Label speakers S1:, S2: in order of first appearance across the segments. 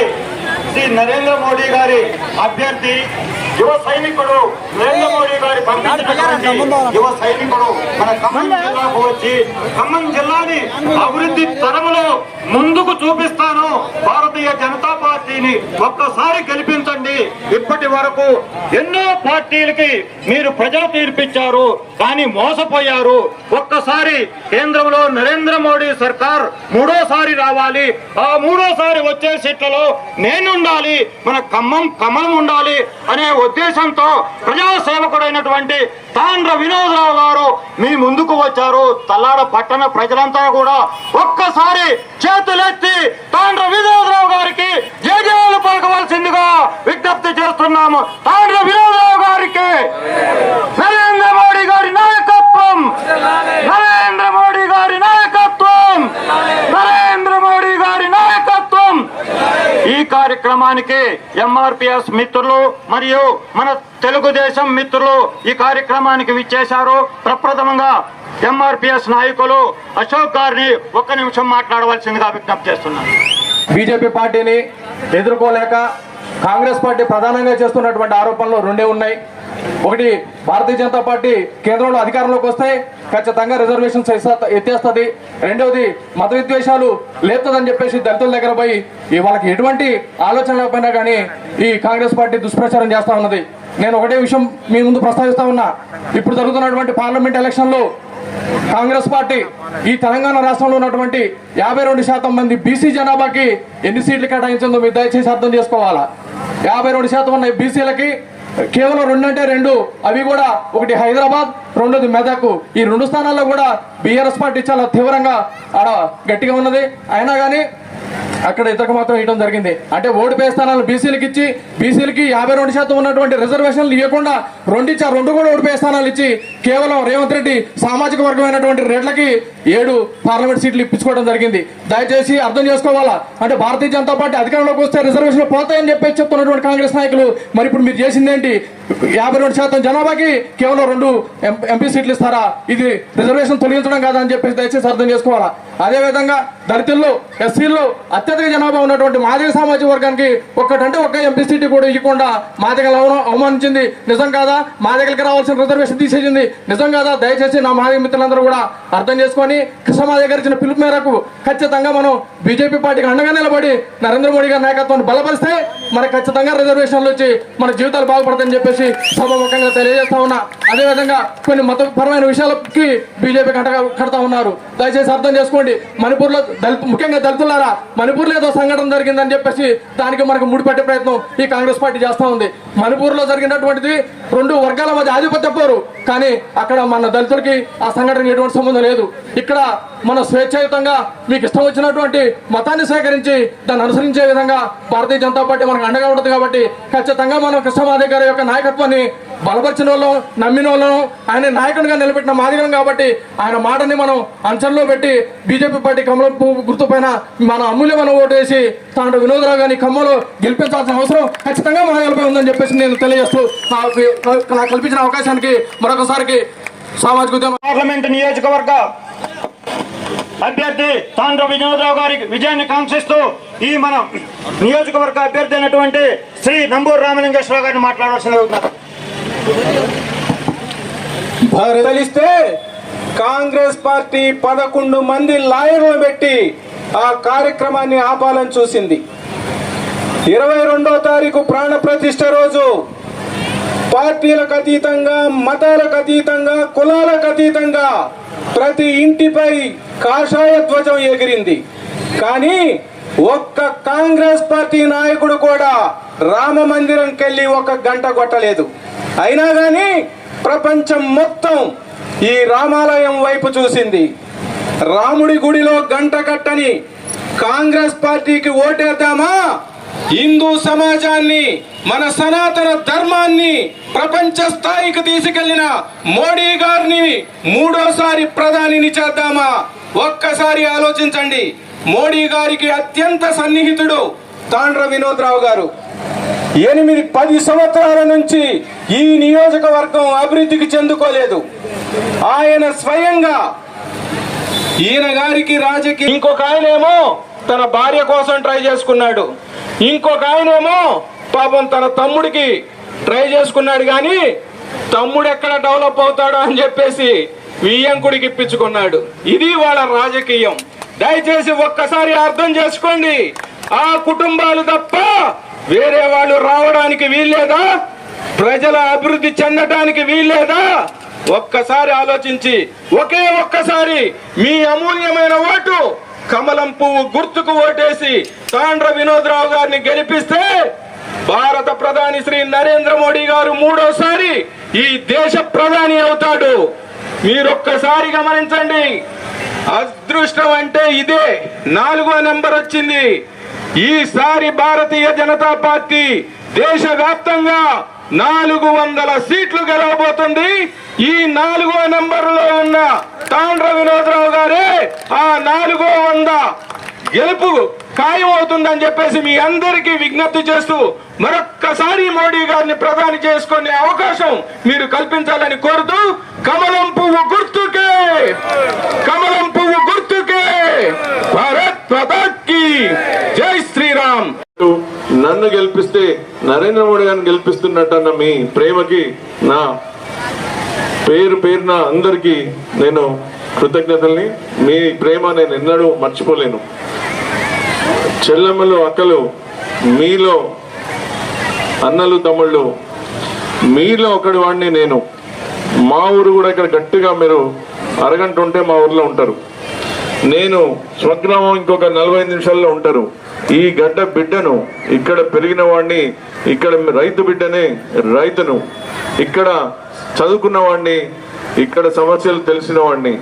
S1: ఉన్నటువంటి శ్రీ నరేంద్ర మోడీ గారి అభ్యర్థి యువ సైనికుడు నరేంద్ర మోడీ గారి పంపించినటువంటి యువ సైనికుడు మన ఖమ్మం జిల్లాకు వచ్చి ఖమ్మం జిల్లాని అభివృద్ధి తరములో ముందుకు చూపిస్తాను, భారతీయ జనతా పార్టీని ఒక్కసారి గెలిపించండి. ఇప్పటి వరకు ఎన్నో పార్టీలకి మీరు ప్రజలు తీర్పిచ్చారు, కానీ మోసపోయారు. ఒక్కసారి కేంద్రంలో నరేంద్ర మోడీ సర్కార్ మూడోసారి రావాలి. ఆ మూడోసారి వచ్చే సీట్లలో నేనుండాలి, మన ఖమ్మం కమలం ఉండాలి అనే ఉద్దేశంతో ప్రజాసేవకుడైనటువంటి తాండ్ర వినోదరావు గారు మీ ముందుకు వచ్చారు. తల్లాడ పట్టణ ప్రజలంతా కూడా ఒక్కసారి చేతులెత్తి తాండ్ర వినోదరావు గారికి జయజయాలు పలకవలసిందిగా విజ్ఞప్తి చేస్తున్నాము. తాండ్ర వినోదరావు గారికి నరేంద్ర మోడీ గారి నాయకత్వం, నరేంద్ర మోడీ గారి నాయకత్వం, నరేంద్ర మోడీ గారి నాయకత్వం. ఈ కార్యక్రమానికి ఎంఆర్పిఎస్ మిత్రులు మరియు మన తెలుగుదేశం మిత్రులు ఈ కార్యక్రమానికి విచ్చేశారు. ప్రప్రథమంగా ఎంఆర్పిఎస్ నాయకులు అశోక్ గారిని ఒక్క నిమిషం మాట్లాడవలసిందిగా విజ్ఞప్తి చేస్తున్నాను.
S2: బీజేపీ పార్టీని ఎదుర్కోలేక కాంగ్రెస్ పార్టీ ప్రధానంగా చేస్తున్నటువంటి ఆరోపణలు రెండే ఉన్నాయి. ఒకటి, భారతీయ జనతా పార్టీ కేంద్రంలో అధికారంలోకి వస్తే ఖచ్చితంగా రిజర్వేషన్స్ ఎత్తేస్తుంది. రెండవది, మత విద్వేషాలు లేపుతుందని చెప్పేసి దళితుల దగ్గర పోయి వాళ్ళకి ఎటువంటి ఆలోచన లేకపోయినా కానీ ఈ కాంగ్రెస్ పార్టీ దుష్ప్రచారం చేస్తా ఉన్నది. నేను ఒకటే విషయం మీ ముందు ప్రస్తావిస్తా ఉన్నా. ఇప్పుడు జరుగుతున్నటువంటి పార్లమెంట్ ఎలక్షన్లో కాంగ్రెస్ పార్టీ ఈ తెలంగాణ రాష్ట్రంలో ఉన్నటువంటి 52% మంది బీసీ జనాభాకి ఎన్ని సీట్లు కేటాయించిందో మీరు దయచేసి అర్థం చేసుకోవాలా. 52% ఉన్న బీసీలకి కేవలం 2 అంటే 2, అవి కూడా ఒకటి హైదరాబాద్, రెండోది మెదక్. ఈ 2 స్థానాల్లో కూడా బీఆర్ఎస్ పార్టీ చాలా తీవ్రంగా ఆడ గట్టిగా ఉన్నది. అయినా కానీ అక్కడ ఇతకు మాత్రం ఇవ్వడం జరిగింది. అంటే ఓడిపోయే స్థానాలు బీసీలకు ఇచ్చి బీసీలకి 52% ఉన్నటువంటి రిజర్వేషన్లు ఇవ్వకుండా 2 కూడా ఓడిపోయే స్థానాలు ఇచ్చి కేవలం రేవంత్ రెడ్డి సామాజిక వర్గమైనటువంటి రెడ్లకి 7 పార్లమెంట్ సీట్లు ఇప్పించుకోవడం జరిగింది. దయచేసి అర్థం చేసుకోవాలా. అంటే భారతీయ జనతా పార్టీ అధికారంలోకి వస్తే రిజర్వేషన్లు పోతాయని చెప్పేసి చెప్తున్నటువంటి కాంగ్రెస్ నాయకులు మరి ఇప్పుడు మీరు చేసిందేంటి? 52% జనాభాకి కేవలం 2 ఎంపీ సీట్లు ఇస్తారా? ఇది రిజర్వేషన్ తొలగించడం కాదా అని చెప్పేసి దయచేసి అర్థం చేసుకోవాలా. అదేవిధంగా దళితుల్లో, ఎస్సీల్లో అత్యధిక జనాభా ఉన్నటువంటి మాదిగ సామాజిక వర్గానికి ఒక్క ఎంపీ సీటు కూడా ఇవ్వకుండా మాదిగలను అవమానించింది నిజం కాదా? మాదిగలకి రావాల్సిన రిజర్వేషన్ తీసేసింది నిజం కాదా? దయచేసి నా మాదిగ మిత్రులందరూ కూడా అర్థం చేసుకొని కృష్ణమాదిగ గారు ఇచ్చిన పిలుపు మేరకు ఖచ్చితంగా మనం బీజేపీ పార్టీకి అండగా నిలబడి నరేంద్ర మోడీ గారి నాయకత్వాన్ని బలపరిస్తే మనకు ఖచ్చితంగా రిజర్వేషన్లు వచ్చి మన జీవితాలు బాగుపడతాయని చెప్పేసి సభాముఖంగా తెలియజేస్తా ఉన్నా. అదేవిధంగా కొన్ని మతపరమైన విషయాలకి బీజేపీ కడతా ఉన్నారు. దయచేసి అర్థం చేసుకోండి. మణిపూర్లో ముఖ్యంగా దళితులారా, మణిపూర్లో ఏదో సంఘటన జరిగిందని చెప్పేసి దానికి మనకు ముడిపెట్టే ప్రయత్నం ఈ కాంగ్రెస్ పార్టీ చేస్తా ఉంది. మణిపూర్లో జరిగినటువంటిది 2 వర్గాల మధ్య ఆధిపత్య పోరు, కానీ అక్కడ మన దళితులకి ఆ సంఘటనకి ఎటువంటి సంబంధం లేదు. ఇక్కడ మన స్వేచ్ఛాయుతంగా మీకు ఇష్టం వచ్చినటువంటి మతాన్ని సేకరించి దాన్ని అనుసరించే విధంగా భారతీయ జనతా పార్టీ మనకు అండగా ఉంటుంది. కాబట్టి ఖచ్చితంగా మనం కృష్ణమాదిగ గారి యొక్క నాయకత్వాన్ని బలపరిచిన వాళ్ళం, నమ్మిన వాళ్ళను, ఆయన నాయకునిగా నిలబెట్టిన మాదిగలం. కాబట్టి ఆయన మాటని మనం అంచనలో పెట్టి బీజేపీ పార్టీ కమలం పువ్వు గుర్తు పైన మన అమూల్యమైన ఓటు వేసి తాండ్ర వినోదరావు గారిని ఖమ్మంలో గెలిపించాల్సిన అవసరం ఖచ్చితంగా మాదిగలపై ఉందని చెప్పేసి నేను తెలియజేస్తూ నాకు కల్పించిన అవకాశానికి మరొకసారికి సామాజిక ఉద్యమ
S1: పార్లమెంట్ నియోజకవర్గ అభ్యర్థి తాండ్ర వినోదరావు గారి విజయాన్ని కాంక్షిస్తూ ఈ మన నియోజకవర్గ అభ్యర్థి అయినటువంటి శ్రీ నంబూరు రామలింగేశ్వరరావు గారిని మాట్లాడాల్సిన
S3: తెలిస్తే కాంగ్రెస్ పార్టీ 11 మంది లాయర్లు పెట్టి ఆ కార్యక్రమాన్ని ఆపాలని చూసింది. 22వ తారీఖు ప్రాణ ప్రతిష్ఠ రోజు పార్టీలకు అతీతంగా, మతాలకు అతీతంగా, కులాలకు అతీతంగా ప్రతి ఇంటిపై కాషాయ ధ్వజం ఎగిరింది. కానీ ఒక్క కాంగ్రెస్ పార్టీ నాయకుడు కూడా రామ మందిరంకెళ్ళి 1 గంట కొట్టలేదు. అయినా కానీ ప్రపంచం మొత్తం ఈ రామాలయం వైపు చూసింది. రాముడి గుడిలో గంట కట్టని కాంగ్రెస్ పార్టీకి ఓటేద్దామా? హిందూ సమాజాన్ని, మన సనాతన ధర్మాన్ని ప్రపంచ స్థాయికి తీసుకెళ్లిన మోడీ గారిని 3వసారి ప్రధానిని చేద్దామా? ఒక్కసారి ఆలోచించండి. మోడీ గారికి అత్యంత సన్నిహితుడు తాండ్ర వినోదరావు గారు. 8-10 సంవత్సరాల నుంచి ఈ నియోజకవర్గం అభివృద్ధికి చెందుకోలేదు. ఆయన స్వయంగా ఈయన గారికి రాజకీయ, ఇంకొక ఆయనేమో తన భార్య కోసం ట్రై చేసుకున్నాడు. ఇంకొక ఆయనేమో పాపం తన తమ్ముడికి ట్రై చేసుకున్నాడు, కానీ తమ్ముడు ఎక్కడ డెవలప్ అవుతాడో అని చెప్పేసి వియ్యంకుడికి ఇప్పించుకున్నాడు. ఇది వాళ్ళ రాజకీయం. దయచేసి ఒక్కసారి అర్థం చేసుకోండి. ఆ కుటుంబాలు తప్ప వేరే వాళ్ళు రావడానికి వీల్లేదా? ప్రజల అభివృద్ధి చెందటానికి వీల్లేదా? ఒక్కసారి ఆలోచించి ఒక్కసారి మీ అమూల్యమైన ఓటు కమలం పువ్వు గుర్తుకు ఓటేసి తాండ్ర వినోద్రావు గారిని గెలిపిస్తే భారత ప్రధాని శ్రీ నరేంద్ర మోడీ గారు 3వసారి ఈ దేశ ప్రధాని అవుతాడు. మీరొక్కసారి గమనించండి. అదృష్టం అంటే ఇదే. 4వ నెంబర్ వచ్చింది. ఈసారి భారతీయ జనతా పార్టీ దేశవ్యాప్తంగా 400 సీట్లు గెలవబోతుంది. ఈ 4వ నెంబర్లో ఉన్న తాండ్ర వినోద్రావు గారే ఆ 400 గెలుపు ఖాయం అవుతుందని చెప్పేసి మీ అందరికీ విజ్ఞప్తి చేస్తూ మరొక్కసారి మోడీ గారిని ప్రధాని చేసుకునే అవకాశం మీరు కల్పించాలని కోరుతూ కమలం పువ్వు గుర్తుకే, కమలం పువ్వు గుర్తుకే, భారత్ మాతాకి జై శ్రీరామ్.
S4: నన్ను గెలిపిస్తే నరేంద్ర మోడీ గారిని గెలిపిస్తున్నట్టన్న మీ ప్రేమకి నా పేరున అందరికీ నేను కృతజ్ఞతల్ని. మీ ప్రేమ నేను ఎన్నడూ మర్చిపోలేను. చెల్లెమ్మలు, అక్కలు, మీలో అన్నలు, తమ్ముళ్ళు, మీలో ఒకటి వాడిని నేను. మా ఊరు కూడా ఇక్కడ గట్టిగా మీరు అరగంట ఉంటే మా ఊర్లో ఉంటారు. నేను స్వగ్రామం ఇంకొక 45 నిమిషాల్లో ఉంటారు. ఈ గడ్డ బిడ్డను, ఇక్కడ పెరిగిన వాడిని, ఇక్కడ రైతు బిడ్డనే, రైతును, ఇక్కడ చదువుకున్న వాడిని, ఇక్కడ సమస్యలు తెలిసిన వాడిని.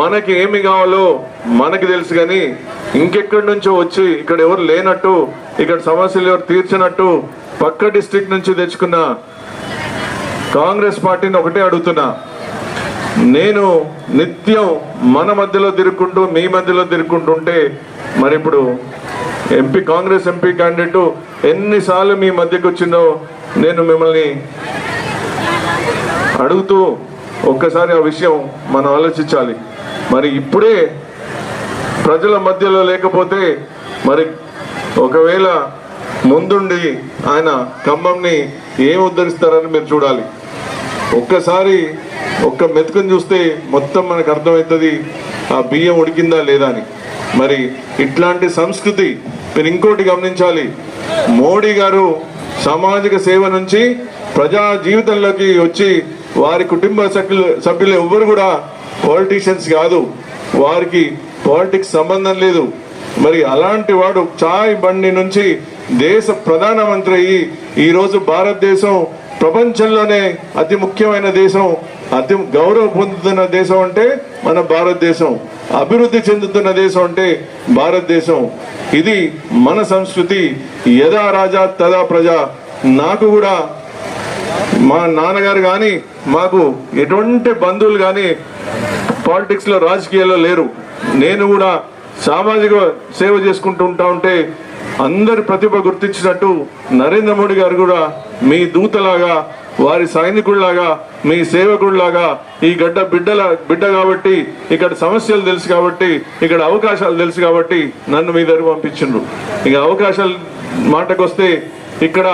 S4: మనకి ఏమి కావాలో మనకి తెలుసు, కానీ ఇంకెక్కడి నుంచో వచ్చి ఇక్కడ ఎవరు లేనట్టు, ఇక్కడ సమస్యలు ఎవరు తీర్చినట్టు పక్క డిస్ట్రిక్ట్ నుంచి తెచ్చుకున్న కాంగ్రెస్ పార్టీని ఒకటే అడుగుతున్నా. నేను నిత్యం మన మధ్యలో తిరుగుకుంటూ మీ మధ్యలో తిరుగుకుంటుంటే మరి ఇప్పుడు కాంగ్రెస్ ఎంపీ క్యాండిడేట్ ఎన్నిసార్లు మీ మధ్యకు వచ్చిందో నేను మిమ్మల్ని అడుగుతూ ఒక్కసారి ఆ విషయం మనం ఆలోచించాలి. మరి ఇప్పుడే ప్రజల మధ్యలో లేకపోతే మరి ఒకవేళ ముందుండి ఆయన ఖమ్మంని ఏం ఉద్ధరిస్తారని మీరు చూడాలి. ఒక్కసారి ఒక్క మెతుకుని చూస్తే మొత్తం మనకు అర్థమవుతుంది ఆ బియ్యం ఉడికిందా లేదా అని. మరి ఇట్లాంటి సంస్కృతి మీరు ఇంకోటి గమనించాలి. మోడీ గారు సామాజిక సేవ నుంచి ప్రజా జీవితంలోకి వచ్చి వారి కుటుంబ సభ్యులు ఎవ్వరు కూడా పొలిటీషియన్స్ కాదు, వారికి పాలిటిక్స్ సంబంధం లేదు. మరి అలాంటి వాడు చాయ్ బండి నుంచి దేశ ప్రధానమంత్రి అయ్యి ఈరోజు భారతదేశం ప్రపంచంలోనే అతి ముఖ్యమైన దేశం, అతి గౌరవం పొందుతున్న దేశం అంటే మన భారతదేశం, అభివృద్ధి చెందుతున్న దేశం అంటే భారతదేశం. ఇది మన సంస్కృతి. యదా రాజా తదా ప్రజ. నాకు కూడా మా నాన్నగారు కానీ మాకు ఎటువంటి బంధువులు కానీ పాలిటిక్స్ లో రాజకీయాల్లో లేరు. నేను కూడా సామాజిక సేవ చేసుకుంటూ ఉంటే అందరి ప్రతిభ గుర్తించినట్టు నరేంద్ర మోడీ గారు కూడా మీ దూతలాగా, వారి సైనికుల్లాగా, మీ సేవకుల్లాగా ఈ గడ్డ బిడ్డ కాబట్టి, ఇక్కడ సమస్యలు తెలుసు కాబట్టి, ఇక్కడ అవకాశాలు తెలుసు కాబట్టి నన్ను మీ దగ్గర పంపించిండ్రు. ఇక అవకాశాల మాటకు వస్తే ఇక్కడ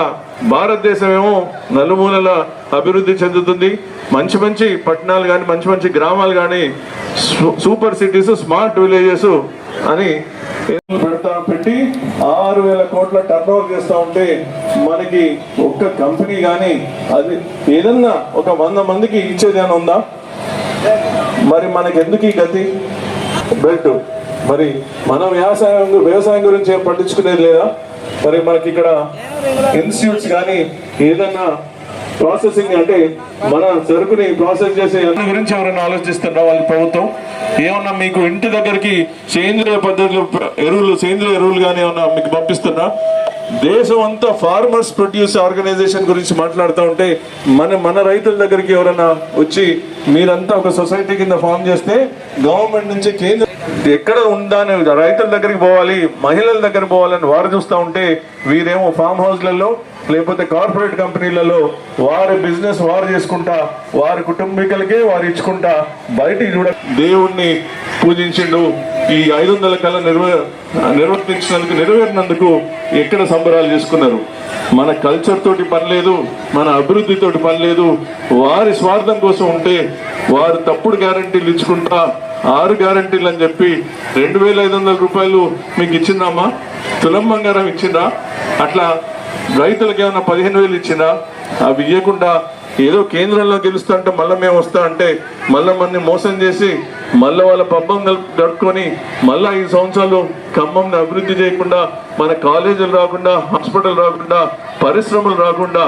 S4: భారతదేశం ఏమో నలుమూలల అభివృద్ధి చెందుతుంది. మంచి మంచి పట్టణాలు కానీ, మంచి మంచి గ్రామాలు కానీ, సూపర్ సిటీస్, స్మార్ట్ విలేజెస్ అని పెట్టి 6,000 కోట్ల టర్నోవర్ చేస్తా ఉంటే మనకి ఒక్క కంపెనీ కానీ అది ఏదన్నా ఒక 100 మందికి ఇచ్చేది అని ఉందా? మరి మనకి ఎందుకు ఈ గతి బెల్ట్? మరి మనం వ్యవసాయం గురించి పట్టించుకునేది లేదా? మరి మనకి ఇక్కడ ఇన్స్టిట్యూట్స్ కానీ ఏదన్నా ప్రాసెసింగ్ అంటే మన సరుకుని ప్రాసెస్ చేసే గురించి ఎవరైనా ఆలోచిస్తున్నారా వాళ్ళ ప్రభుత్వం? ఏమన్నా మీకు ఇంటి దగ్గరికి సేంద్రియ పద్ధతులు సేంద్రియ ఎరువులు కానీ ఏమన్నా మీకు పంపిస్తున్నా? దేశం అంతా ఫార్మర్స్ ప్రొడ్యూస్ ఆర్గనైజేషన్ గురించి మాట్లాడుతూ ఉంటే మన రైతుల దగ్గరికి ఎవరైనా వచ్చి మీరంతా ఒక సొసైటీ కింద ఫామ్ చేస్తే గవర్నమెంట్ నుంచి కేంద్ర ఎక్కడ ఉందని రైతుల దగ్గరికి పోవాలి, మహిళల దగ్గర పోవాలని వారు చూస్తూ ఉంటే వీరేమో ఫామ్ హౌస్లలో లేకపోతే కార్పొరేట్ కంపెనీలలో వారి బిజినెస్ వారు చేసుకుంటా, వారి కుటుంబీకులకే వారు ఇచ్చుకుంటా బయటికి చూడ. దేవుణ్ణి పూజించిండు. ఈ 500 కళ నెరవేరినందుకు ఎక్కడ సంబరాలు చేసుకున్నారు. మన కల్చర్ తోటి పని లేదు, మన అభివృద్ధితోటి పని లేదు. వారి స్వార్థం కోసం ఉంటే వారు తప్పుడు గ్యారంటీలు ఇచ్చుకుంటా 6 గ్యారంటీలు అని చెప్పి 2,500 రూపాయలు మీకు ఇచ్చిందామా? తులం బంగారం ఇచ్చిందా? అట్లా రైతులకు ఏమైనా 15,000 ఇచ్చిందా? అవి ఇవ్వకుండా ఏదో కేంద్రంలో గెలుస్తా అంటే మళ్ళీ మేము వస్తా అంటే మళ్ళీ మనని మోసం చేసి మళ్ళీ వాళ్ళ పబ్బం గడుపుకొని మళ్ళీ 5 సంవత్సరాలు ఖమ్మంని అభివృద్ధి చేయకుండా, మన కాలేజీలు రాకుండా, హాస్పిటల్ రాకుండా, పరిశ్రమలు రాకుండా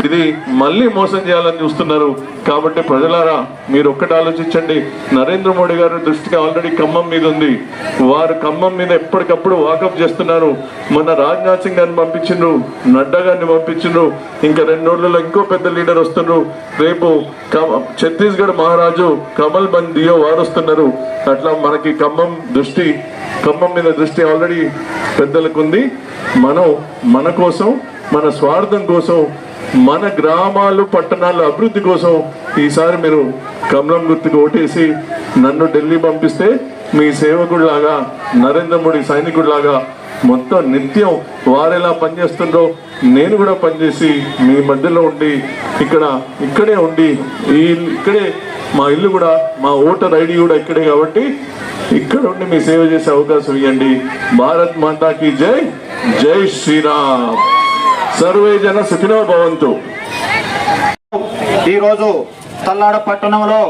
S4: ఇది మళ్ళీ మోసం చేయాలని చూస్తున్నారు. కాబట్టి ప్రజలారా మీరు ఒక్కటి ఆలోచించండి. నరేంద్ర మోడీ గారి దృష్టికి ఆల్రెడీ ఖమ్మం మీద ఉంది. వారు ఖమ్మం మీద ఎప్పటికప్పుడు వాకప్ చేస్తున్నారు. మన రాజ్నాథ్ సింగ్ గారిని పంపించిండ్రు, నడ్డా గారిని పంపించిండ్రు. ఇంకా 2 రోజులలో ఇంకో పెద్ద లీడర్ వస్తున్నారు. రేపు ఛత్తీస్గఢ్ మహారాజు కమల్ బందియో వారు వస్తున్నారు. అట్లా మనకి ఖమ్మం మీద దృష్టి ఆల్రెడీ పెద్దలకు ఉంది. మనం మన కోసం, మన స్వార్థం కోసం, మన గ్రామాలు పట్టణాల అభివృద్ధి కోసం ఈసారి మీరు కమలం గుర్తుకు ఓటేసి నన్ను ఢిల్లీ పంపిస్తే మీ సేవకుడిలాగా, నరేంద్ర మోడీ సైనికుడిలాగా మొత్తం నిత్యం వారెలా పనిచేస్తుండ్రో నేను కూడా పనిచేసి మీ మధ్యలో ఉండి ఇక్కడే ఉండి ఇక్కడే మా ఇల్లు కూడా, మా ఓటర్ ఐడి కూడా ఇక్కడే కాబట్టి ఇక్కడ ఉండి మీ సేవ చేసే అవకాశం ఇవ్వండి. భారత్ మాతాకి జై, జై శ్రీరామ్. సర్వే జన సుఖినో భవంతు.
S1: ఈరోజు తల్లాడ పట్టణంలో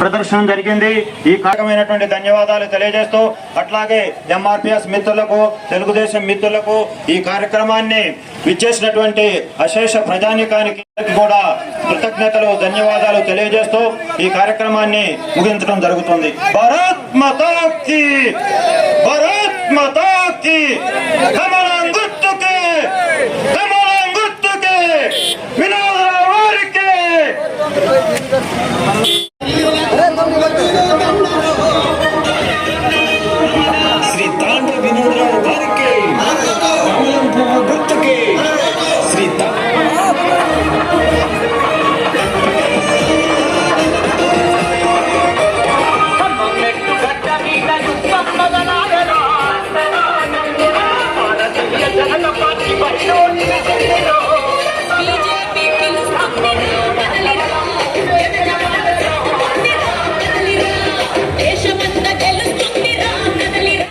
S1: ప్రదర్శన జరిగింది. ఈ కారకమైనటువంటి ధన్యవాదాలు తెలియజేస్తూ, అట్లాగే ఎంఆర్పిఎస్ మిత్రులకు, తెలుగుదేశం మిత్రులకు, ఈ కార్యక్రమాన్ని విచ్చేసినటువంటి అశేష ప్రజానీకానికి కూడా కృతజ్ఞతలు, ధన్యవాదాలు తెలియజేస్తూ ఈ కార్యక్రమాన్ని ముగించడం జరుగుతుంది. భారత్ మాతా కీ, భారత్ మాతా కీ. కమలం గుర్తుకే, కమలం గుర్తుకే, వినోదరావు వారికి.